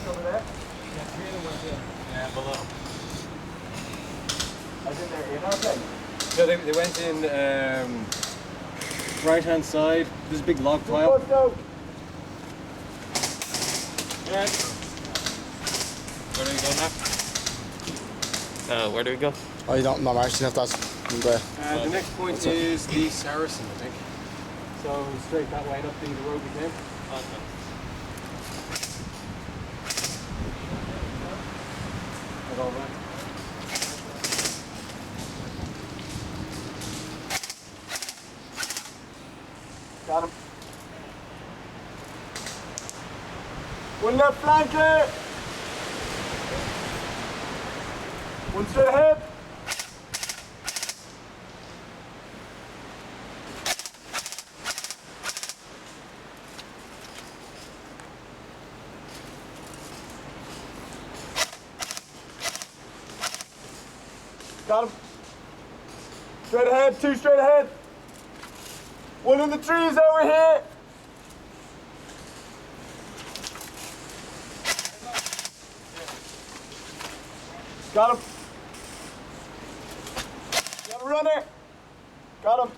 over there? Yeah, three of them went in. Yeah, below. I think they're in our place. No, they went in right hand side. There's a big log pile. Let's go. Yeah. Where do we go now? Where do we go? I don't know actually if that's the... The next point is the Saracen, I think. So straight that way, and up the road we came. Okay. All right. Got him. One left flanker. One straight ahead. Got him. Straight ahead, two straight ahead. One in the trees over here. Got him. Got a runner. Got him.